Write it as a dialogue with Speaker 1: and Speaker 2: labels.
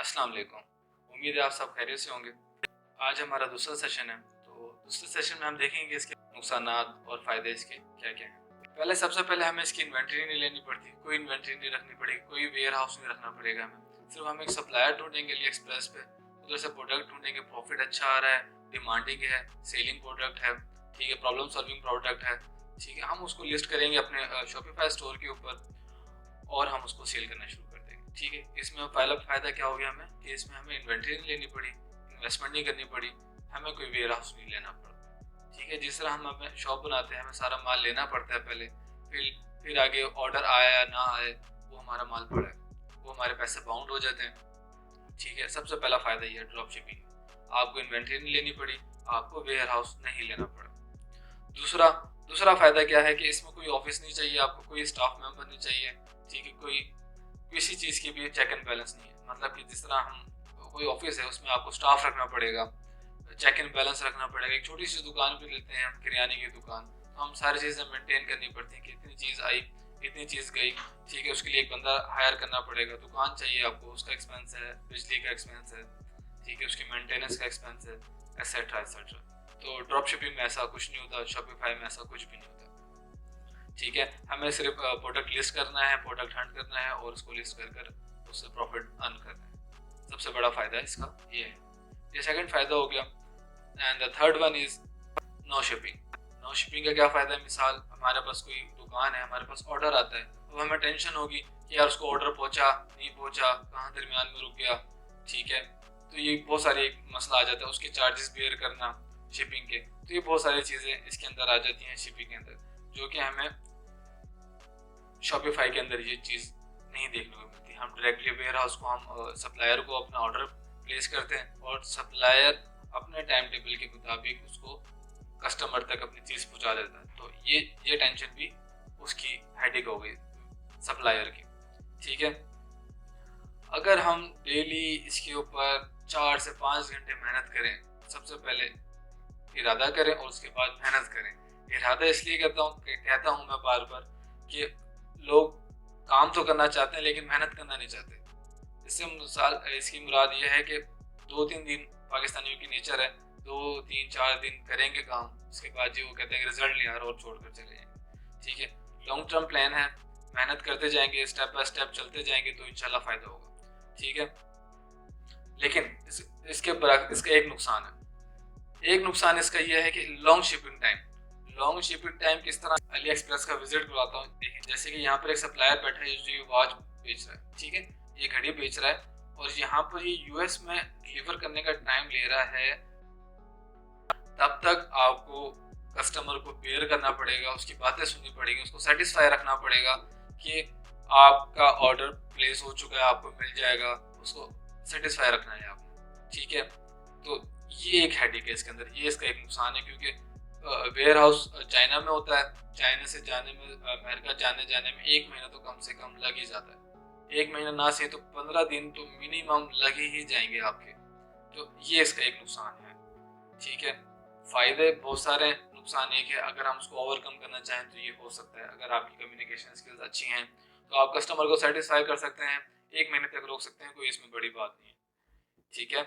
Speaker 1: अस्सलाम वालेकुम। उम्मीद है आप सब खैरियत से होंगे। आज हमारा दूसरा सेशन है, तो दूसरे सेशन में हम देखेंगे इसके नुकसानात और फ़ायदे इसके क्या-क्या हैं। सबसे पहले हमें इसकी इन्वेंटरी नहीं लेनी पड़ती, कोई इन्वेंटरी नहीं रखनी पड़ेगी, कोई वेयर हाउस नहीं रखना पड़ेगा हमें। सिर्फ हम एक सप्लायर ढूँढेंगे अली एक्सप्रेस पे, उधर से प्रोडक्ट ढूँढेंगे, प्रॉफिट अच्छा आ रहा है, डिमांडिंग है, सेलिंग प्रोडक्ट है, ठीक है, प्रॉब्लम सॉल्विंग प्रोडक्ट है, ठीक है। हम उसको लिस्ट करेंगे अपने शॉपिफाई स्टोर के ऊपर और हम उसको सेल करना शुरू कर देंगे, ठीक है। इसमें पहला फ़ायदा क्या हो गया हमें कि इसमें हमें इन्वेंटरी नहीं लेनी पड़ी, इन्वेस्टमेंट नहीं करनी पड़ी, हमें कोई वेयर हाउस नहीं लेना पड़ा, ठीक है। जिस तरह हम अपने शॉप बनाते हैं, हमें सारा माल लेना पड़ता है पहले, फिर आगे ऑर्डर आया या ना आए, वो हमारा माल पड़ा है, वो हमारे पैसे बाउंड हो जाते हैं, ठीक है। सबसे पहला फ़ायदा ये है ड्रॉप शिपिंग। आपको इन्वेंटरी नहीं लेनी पड़ी, आपको वेयर हाउस नहीं लेना पड़ा। दूसरा दूसरा फ़ायदा क्या है कि इसमें कोई ऑफिस नहीं चाहिए, आपको कोई स्टाफ मेंबर नहीं चाहिए, ठीक है। कोई किसी चीज़ की भी चेक एंड बैलेंस नहीं है। मतलब कि जिस तरह हम कोई ऑफिस है उसमें आपको स्टाफ रखना पड़ेगा, चेक एंड बैलेंस रखना पड़ेगा। एक छोटी सी दुकान भी लेते हैं हम, किराने की दुकान, तो हम सारी चीज़ें मेंटेन करनी पड़ती हैं कि इतनी चीज़ आई, इतनी चीज़ गई, ठीक है। उसके लिए एक बंदा हायर करना पड़ेगा, दुकान चाहिए आपको, उसका एक्सपेंस है, बिजली का एक्सपेंस है, ठीक है, उसकी मेंटेनेंस का एक्सपेंस है, एटसेट्रा एटसेट्रा। तो ड्रॉप शिपिंग में ऐसा कुछ नहीं होता, शॉपिफाई में ऐसा कुछ भी नहीं होता, ठीक है। हमें सिर्फ प्रोडक्ट लिस्ट करना है, प्रोडक्ट हंट करना है और उसको लिस्ट कर उससे प्रॉफिट अर्न करना है। सबसे बड़ा फ़ायदा इसका ये है। ये सेकंड फ़ायदा हो गया। And the third one is no shipping. No shipping का क्या फ़ायदा है? मिसाल हमारे पास कोई दुकान है, हमारे पास ऑर्डर आता है, अब हमें टेंशन होगी कि यार उसको ऑर्डर पहुँचा, नहीं पहुँचा, कहाँ दरमियान में रुक गया, ठीक है। तो ये बहुत सारे एक मसला आ जाता है, उसके चार्जेस बेयर करना शिपिंग के। तो ये बहुत सारी चीज़ें इसके अंदर आ जाती हैं शिपिंग के अंदर, जो कि हमें शॉपिफाई के अंदर ये चीज़ नहीं देखने को मिलती। हम डायरेक्टली वेयर हाउस को, हम सप्लायर को अपना ऑर्डर प्लेस करते हैं और सप्लायर अपने टाइम टेबल के मुताबिक उसको कस्टमर तक अपनी चीज़ पहुंचा देता है। तो ये टेंशन भी उसकी हेडेक हो गई सप्लायर की, ठीक है। अगर हम डेली इसके ऊपर 4 से 5 घंटे मेहनत करें, सबसे पहले इरादा करें और उसके बाद मेहनत करें। इरादा इसलिए कहता हूँ मैं बार बार कि लोग काम तो करना चाहते हैं लेकिन मेहनत करना नहीं चाहते। इससे मिसाल इसकी मुराद ये है कि 2-3 दिन, पाकिस्तानियों की नेचर है, 2-3-4 दिन करेंगे काम, उसके बाद जी वो कहते हैं रिजल्ट नहीं आ रहा और छोड़ कर चले जाएंगे, ठीक है। लॉन्ग टर्म प्लान है, मेहनत करते जाएंगे, स्टेप बाय स्टेप चलते जाएंगे तो इंशाल्लाह फ़ायदा होगा, ठीक है। लेकिन इसका एक नुकसान है। एक नुकसान इसका यह है कि long shipping time. Long shipping time किस तरह? अली एक्सप्रेस का विजिट करवाता हूँ, देखिए जैसे कि यहाँ पर एक सप्लायर बैठा है जो ये वॉच बेच रहा है, ठीक है, ये घड़ी बेच रहा है और यहाँ पर ये यूएस में डिलीवर करने का टाइम ले रहा है। तब तक आपको कस्टमर को बेयर करना पड़ेगा, उसकी बातें सुननी पड़ेगी, उसको सेटिस्फाई रखना पड़ेगा कि आपका ऑर्डर प्लेस हो चुका है, आपको मिल जाएगा, उसको सेटिस्फाई रखना है आपने, ठीक है। तो ये एक हेडेक है इसके अंदर, ये इसका एक नुकसान है क्योंकि वेयर हाउस चाइना में होता है, चाइना से जाने में, अमेरिका जाने में 1 महीना तो कम से कम लग ही जाता है। 1 महीना ना सही तो 15 दिन तो मिनिमम लग ही जाएंगे आपके। तो ये इसका एक नुकसान है, ठीक है। फायदे बहुत सारे हैं, नुकसान एक है। अगर हम उसको ओवरकम करना चाहें तो ये हो सकता है, अगर आपकी कम्युनिकेशन स्किल्स अच्छी हैं तो आप कस्टमर को सेटिस्फाई कर सकते हैं, 1 महीने तक रोक सकते हैं, कोई इसमें बड़ी बात नहीं है, ठीक है।